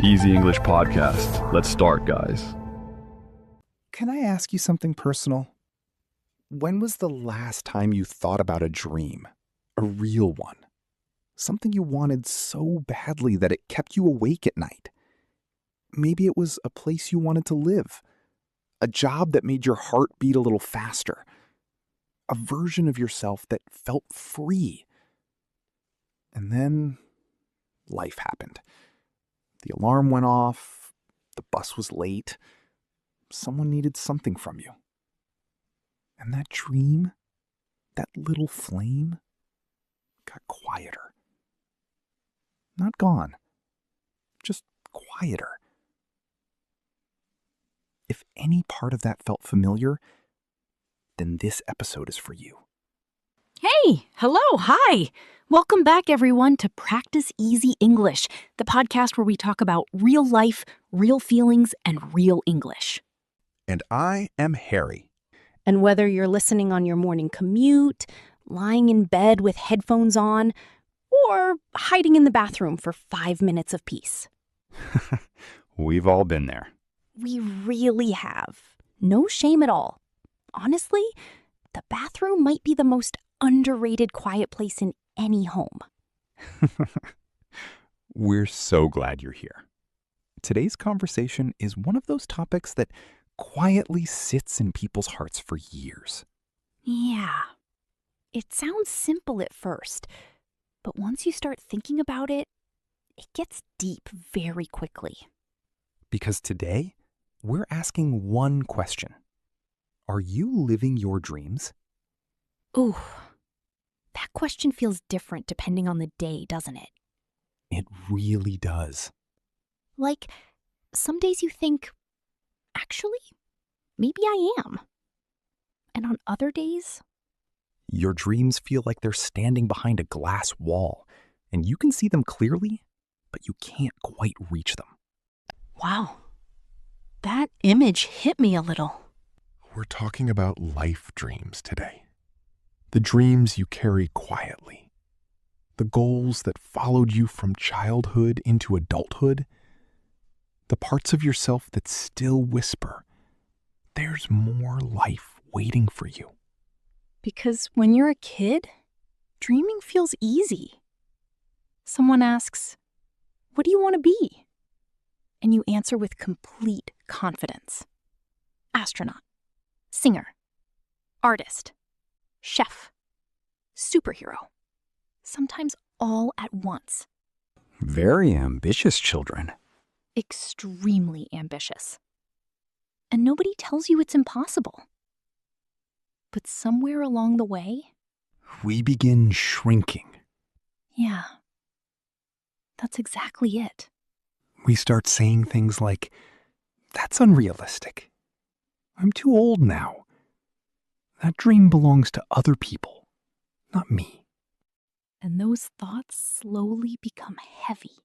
Easy English Podcast. Let's start, guys. Can I ask you something personal? When was the last time you thought about a dream? A real one? Something you wanted so badly that it kept you awake at night? Maybe it was a place you wanted to live. A job that made your heart beat a little faster. A version of yourself that felt free. And then life happened. The alarm went off. The bus was late. Someone needed something from you. And that dream, that little flame, got quieter. Not gone, just quieter. If any part of that felt familiar, then this episode is for you. Hey, hello, hi. Welcome back, everyone, to Practice Easy English, the podcast where we talk about real life, real feelings, and real English. And I am Harry. And whether you're listening on your morning commute, lying in bed with headphones on, or hiding in the bathroom for 5 minutes of peace. We've all been there. We really have. No shame at all. Honestly, the bathroom might be the most underrated quiet place in any home. We're so glad you're here. Today's conversation is one of those topics that quietly sits in people's hearts for years. Yeah. It sounds simple at first, but once you start thinking about it, it gets deep very quickly. Because today, we're asking one question. Are you living your dreams? Ooh, that question feels different depending on the day, doesn't it? It really does. Like, some days you think, actually, maybe I am. And on other days, your dreams feel like they're standing behind a glass wall, and you can see them clearly, but you can't quite reach them. wow, that image hit me a little. We're talking about life dreams today. The dreams you carry quietly. The goals that followed you from childhood into adulthood. The parts of yourself that still whisper, there's more life waiting for you. Because when you're a kid, dreaming feels easy. Someone asks, what do you want to be? And you answer with complete confidence. Astronaut, singer, artist, chef, superhero. Sometimes all at once. Very ambitious children. Extremely ambitious. And nobody tells you it's impossible. But somewhere along the way, We begin shrinking. yeah, that's exactly it. We start saying things like, that's unrealistic. I'm too old now. That dream belongs to other people, not me. And those thoughts slowly become heavy.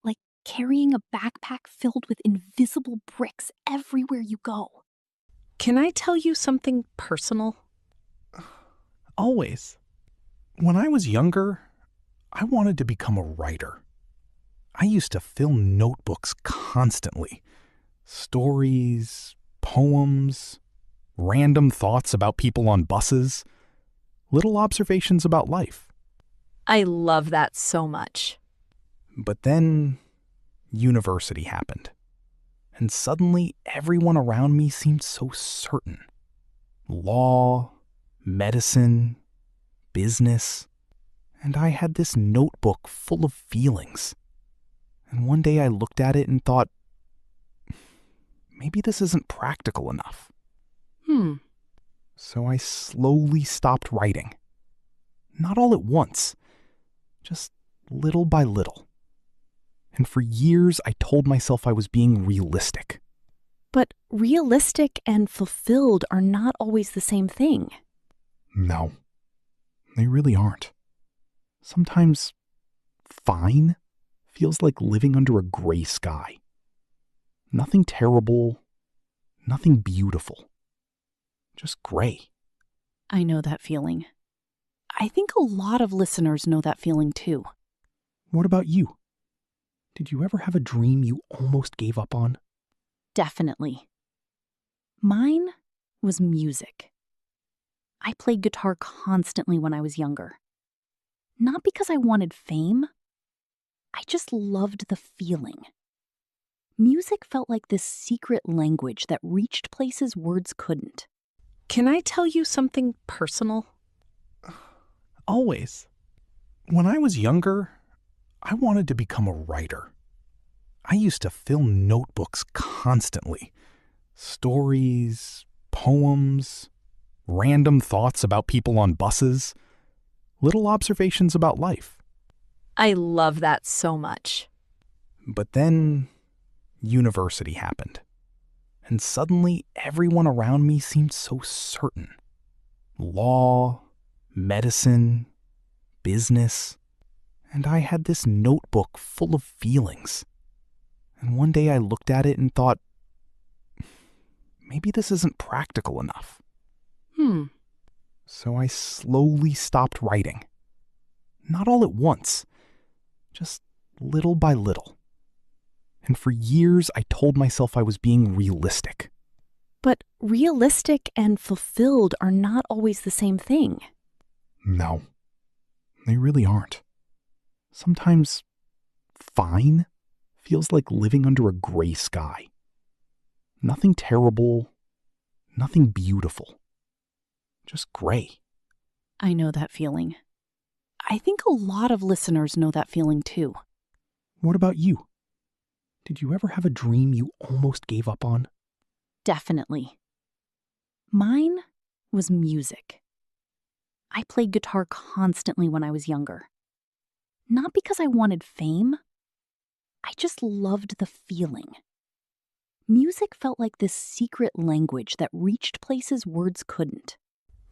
Like carrying a backpack filled with invisible bricks everywhere you go. Can I tell you something personal? Always. When I was younger, I wanted to become a writer. I used to fill notebooks constantly. Stories, poems, random thoughts about people on buses, little observations about life. I love that so much. But then university happened. And suddenly everyone around me seemed so certain. Law, medicine, business. And I had this notebook full of feelings. And one day I looked at it and thought, maybe this isn't practical enough. So I slowly stopped writing. Not all at once, just little by little. And for years, I told myself I was being realistic. But realistic and fulfilled are not always the same thing. No, they really aren't. Sometimes fine feels like living under a gray sky. Nothing terrible, nothing beautiful. Just gray. I know that feeling. I think a lot of listeners know that feeling too. What about you? Did you ever have a dream you almost gave up on? Definitely. Mine was music. I played guitar constantly when I was younger. Not because I wanted fame. I just loved the feeling. Music felt like this secret language that reached places words couldn't. Can I tell you something personal? Always. When I was younger, I wanted to become a writer. I used to fill notebooks constantly. Stories, poems, random thoughts about people on buses, little observations about life. I love that so much. But then university happened. And suddenly everyone around me seemed so certain. Law, medicine, business. And I had this notebook full of feelings. And one day I looked at it and thought, maybe this isn't practical enough. So I slowly stopped writing. Not all at once, just little by little. And for years I told myself I was being realistic. But realistic and fulfilled are not always the same thing. No, they really aren't. Sometimes fine feels like living under a gray sky. Nothing terrible, nothing beautiful. Just gray. I know that feeling. I think a lot of listeners know that feeling too. What about you? Did you ever have a dream you almost gave up on? Definitely. Mine was music. I played guitar constantly when I was younger. Not because I wanted fame. I just loved the feeling. Music felt like this secret language that reached places words couldn't.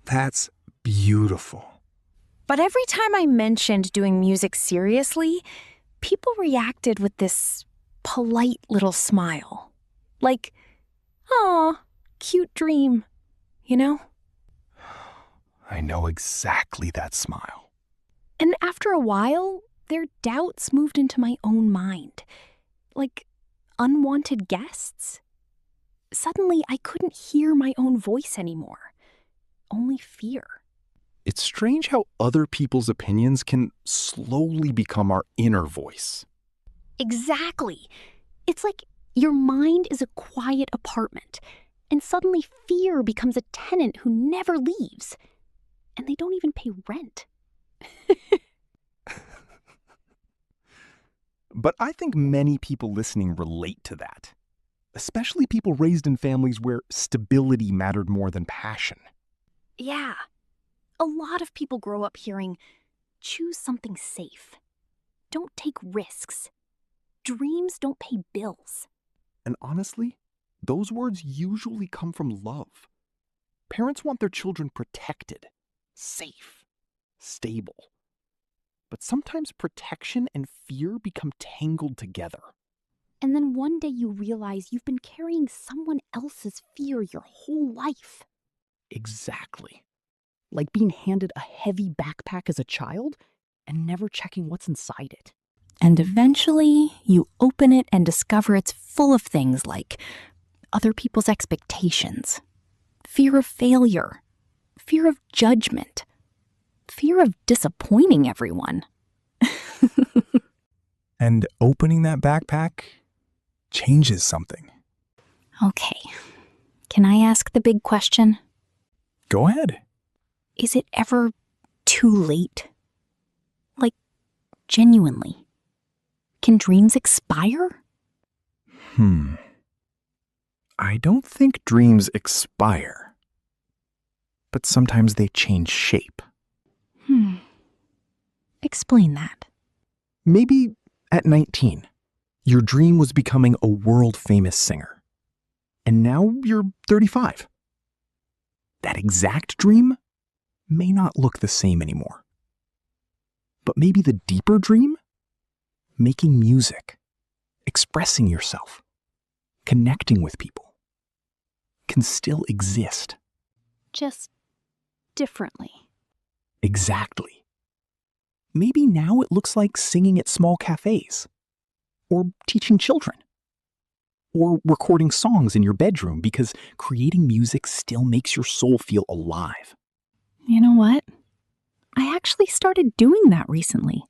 That's beautiful. But every time I mentioned doing music seriously, people reacted with this polite little smile. Like, "Aw, cute dream," you know? I know exactly that smile. And after a while, their doubts moved into my own mind. Like unwanted guests. Suddenly, I couldn't hear my own voice anymore. Only fear. It's strange how other people's opinions can slowly become our inner voice. Exactly. It's like your mind is a quiet apartment, and suddenly fear becomes a tenant who never leaves. And they don't even pay rent. But I think many people listening relate to that, especially people raised in families where stability mattered more than passion. Yeah. A lot of people grow up hearing, choose something safe. Don't take risks. Dreams don't pay bills. And honestly, those words usually come from love. Parents want their children protected, safe, stable. But sometimes protection and fear become tangled together. And then one day you realize you've been carrying someone else's fear your whole life. Exactly. Like being handed a heavy backpack as a child and never checking what's inside it. And eventually, you open it and discover it's full of things like other people's expectations, fear of failure, fear of judgment, fear of disappointing everyone. And opening that backpack changes something. Okay, can I ask the big question? Go ahead. Is it ever too late? Like, genuinely. Can dreams expire? I don't think dreams expire. But sometimes they change shape. Explain that. Maybe at 19, your dream was becoming a world-famous singer. And now you're 35. That exact dream may not look the same anymore. But maybe the deeper dream, making music, expressing yourself, connecting with people, can still exist. Just differently. Exactly. Maybe now it looks like singing at small cafes, or teaching children, or recording songs in your bedroom because creating music still makes your soul feel alive. You know what? I actually started doing that recently.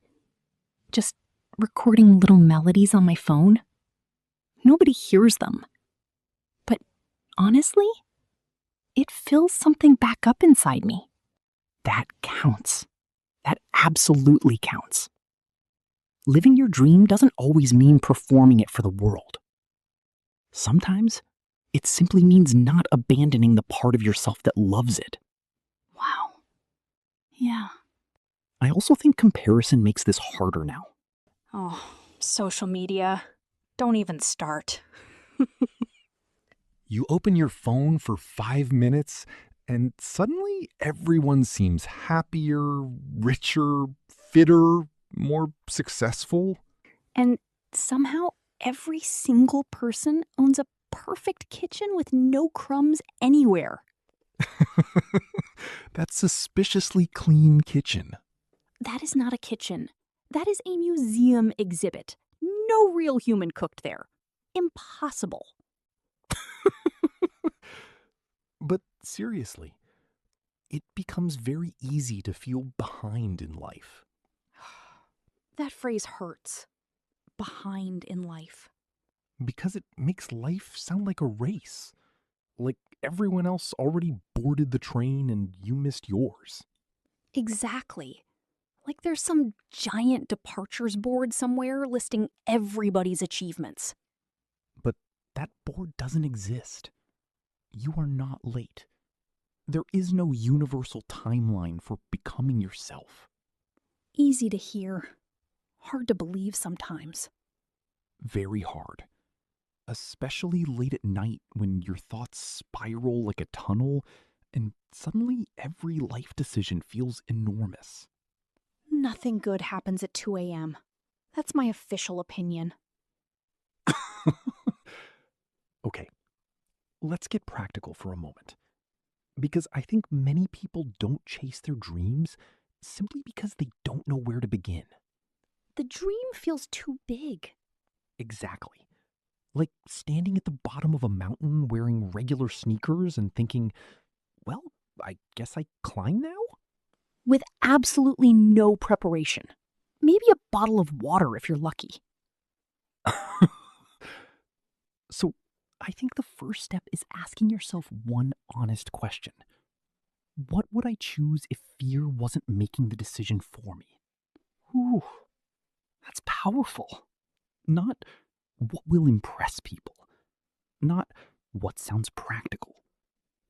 Just recording little melodies on my phone. Nobody hears them. But honestly, it fills something back up inside me. That counts. That absolutely counts. Living your dream doesn't always mean performing it for the world. Sometimes it simply means not abandoning the part of yourself that loves it. Wow. Yeah. I also think comparison makes this harder now. Oh, social media. Don't even start. You open your phone for 5 minutes, and suddenly everyone seems happier, richer, fitter, more successful. And somehow every single person owns a perfect kitchen with no crumbs anywhere. That suspiciously clean kitchen. That is not a kitchen. That is a museum exhibit. No real human cooked there. Impossible. But seriously, it becomes very easy to feel behind in life. That phrase hurts. Behind in life. Because it makes life sound like a race. Like everyone else already boarded the train and you missed yours. Exactly. Like there's some giant departures board somewhere listing everybody's achievements. But that board doesn't exist. You are not late. There is no universal timeline for becoming yourself. Easy to hear. Hard to believe sometimes. Very hard. Especially late at night when your thoughts spiral like a tunnel and suddenly every life decision feels enormous. Nothing good happens at 2 a.m. That's my official opinion. Okay, let's get practical for a moment. Because I think many people don't chase their dreams simply because they don't know where to begin. The dream feels too big. Exactly. Like standing at the bottom of a mountain wearing regular sneakers and thinking, well, I guess I climb now? With absolutely no preparation. Maybe a bottle of water if you're lucky. So I think the first step is asking yourself one honest question. What would I choose if fear wasn't making the decision for me? Ooh, that's powerful. Not what will impress people. Not what sounds practical.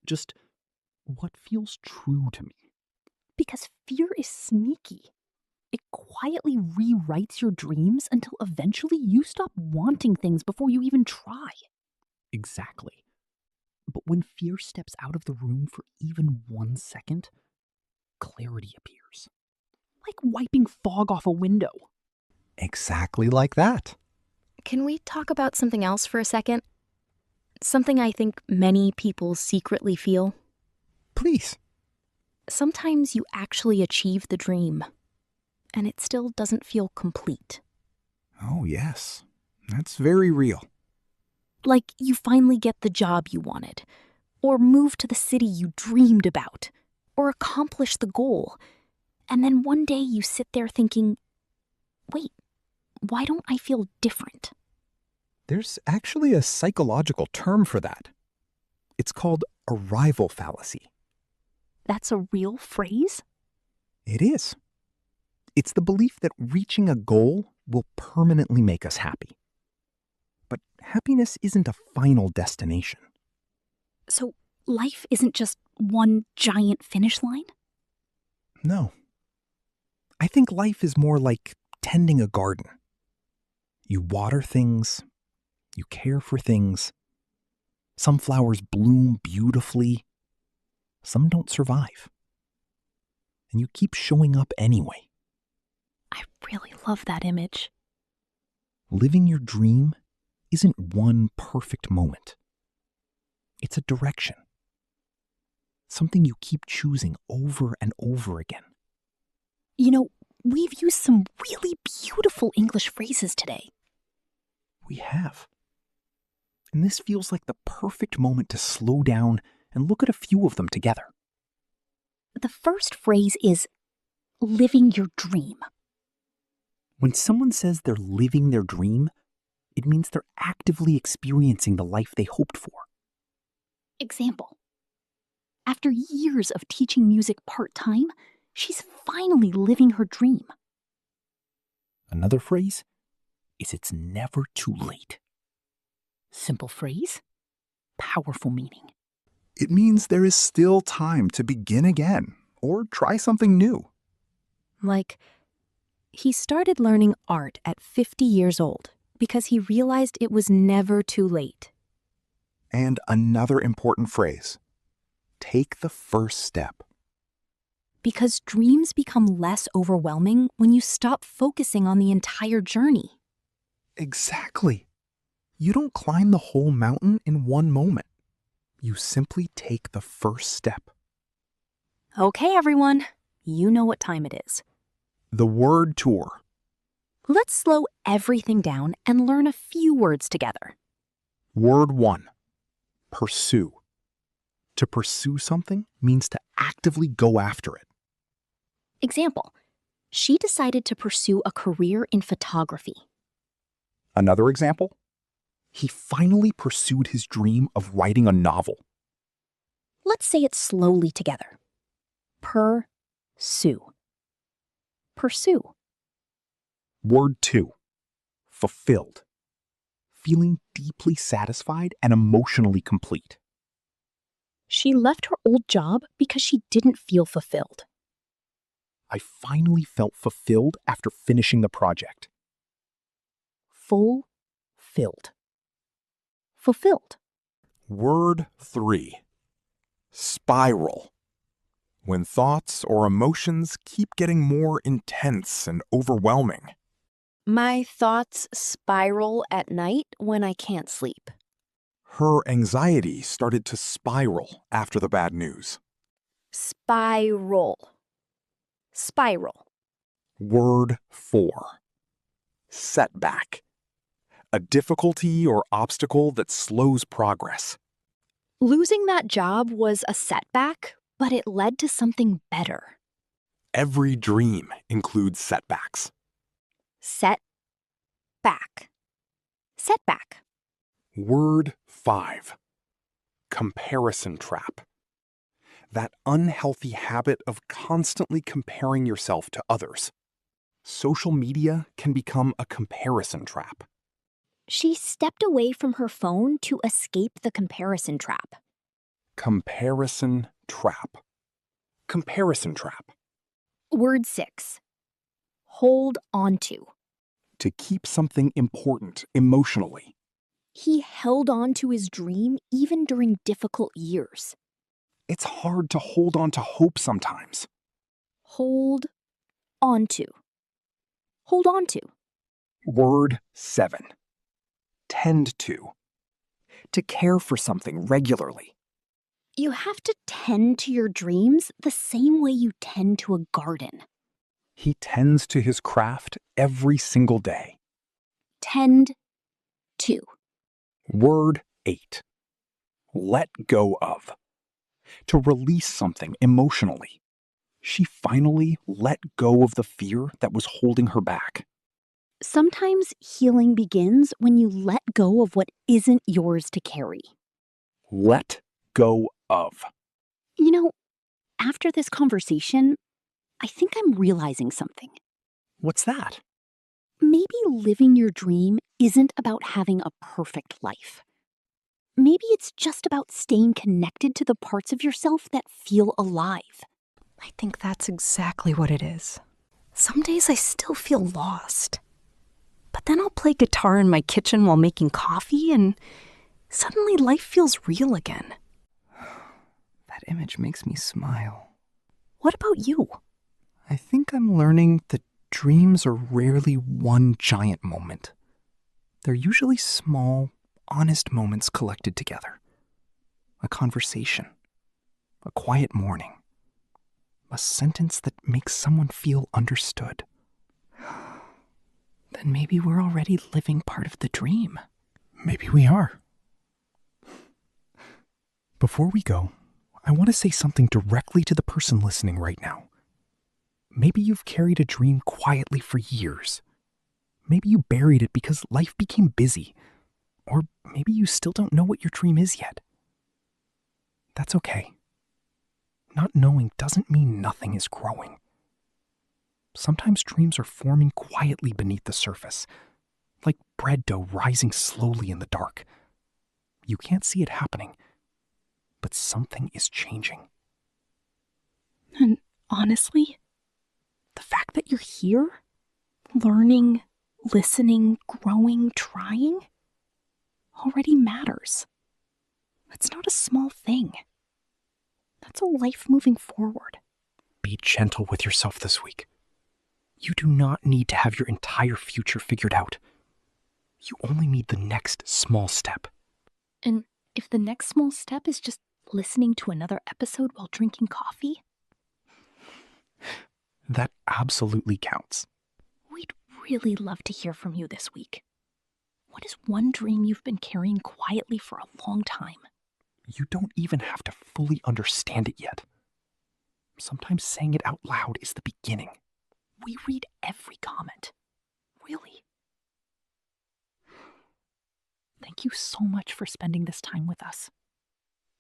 Just what feels true to me. Because fear is sneaky. It quietly rewrites your dreams until eventually you stop wanting things before you even try. Exactly. But when fear steps out of the room for even 1 second, clarity appears. Like wiping fog off a window. Exactly like that. Can we talk about something else for a second? Something I think many people secretly feel. Please. Sometimes you actually achieve the dream, and it still doesn't feel complete. Oh, yes. That's very real. Like you finally get the job you wanted, or move to the city you dreamed about, or accomplish the goal. And then one day you sit there thinking, wait, why don't I feel different? There's actually a psychological term for that. It's called arrival fallacy. That's a real phrase? It is. It's the belief that reaching a goal will permanently make us happy. But happiness isn't a final destination. So life isn't just one giant finish line? No. I think life is more like tending a garden. You water things, you care for things. Some flowers bloom beautifully, some don't survive. And you keep showing up anyway. I really love that image. Living your dream isn't one perfect moment. It's a direction. Something you keep choosing over and over again. You know, we've used some really beautiful English phrases today. We have. And this feels like the perfect moment to slow down and look at a few of them together. The first phrase is living your dream. When someone says they're living their dream, it means they're actively experiencing the life they hoped for. Example. After years of teaching music part-time, she's finally living her dream. Another phrase is it's never too late. Simple phrase, powerful meaning. It means there is still time to begin again or try something new. Like, he started learning art at 50 years old because he realized it was never too late. And another important phrase, take the first step. Because dreams become less overwhelming when you stop focusing on the entire journey. Exactly. You don't climb the whole mountain in one moment. You simply take the first step. Okay, everyone, you know what time it is. The word tour. Let's slow everything down and learn a few words together. Word 1, pursue. To pursue something means to actively go after it. Example. She decided to pursue a career in photography. Another example. He finally pursued his dream of writing a novel. Let's say it slowly together. Pursue. Pursue. Word 2, fulfilled. Feeling deeply satisfied and emotionally complete. She left her old job because she didn't feel fulfilled. I finally felt fulfilled after finishing the project. Fulfilled. Fulfilled. Word 3, spiral. When thoughts or emotions keep getting more intense and overwhelming. My thoughts spiral at night when I can't sleep. Her anxiety started to spiral after the bad news. Spiral. Spiral. Word 4, setback. A difficulty or obstacle that slows progress. Losing that job was a setback, but it led to something better. Every dream includes setbacks. Set back. Setback. Word 5, comparison trap. That unhealthy habit of constantly comparing yourself to others. Social media can become a comparison trap. She stepped away from her phone to escape the comparison trap. Comparison trap. Comparison trap. Word 6. Hold on to. To keep something important emotionally. He held on to his dream even during difficult years. It's hard to hold on to hope sometimes. Hold on to. Hold on to. Word 7, tend to. To care for something regularly. You have to tend to your dreams the same way you tend to a garden. He tends to his craft every single day. Tend to. Word 8, let go of. To release something emotionally. She finally let go of the fear that was holding her back. Sometimes healing begins when you let go of what isn't yours to carry. Let go of. You know, after this conversation, I think I'm realizing something. What's that? Maybe living your dream isn't about having a perfect life. Maybe it's just about staying connected to the parts of yourself that feel alive. I think that's exactly what it is. Some days I still feel lost. But then I'll play guitar in my kitchen while making coffee, and suddenly life feels real again. That image makes me smile. What about you? I think I'm learning that dreams are rarely one giant moment. They're usually small, honest moments collected together. A conversation, a quiet morning, a sentence that makes someone feel understood. Then maybe we're already living part of the dream. Maybe we are. Before we go, I want to say something directly to the person listening right now. Maybe you've carried a dream quietly for years. Maybe you buried it because life became busy. Or maybe you still don't know what your dream is yet. That's okay. Not knowing doesn't mean nothing is growing. Sometimes dreams are forming quietly beneath the surface, like bread dough rising slowly in the dark. You can't see it happening, but something is changing. And honestly, the fact that you're here, learning, listening, growing, trying, already matters. That's not a small thing. That's a life moving forward. Be gentle with yourself this week. You do not need to have your entire future figured out. You only need the next small step. And if the next small step is just listening to another episode while drinking coffee, That absolutely counts. we'd really love to hear from you this week. What is one dream you've been carrying quietly for a long time? You don't even have to fully understand it yet. Sometimes saying it out loud is the beginning. We read every comment. Really. Thank you so much for spending this time with us.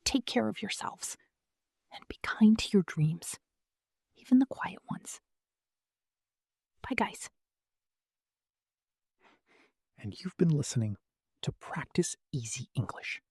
Take care of yourselves and be kind to your dreams, even the quiet ones. Bye, guys. And you've been listening to Practice Easy English.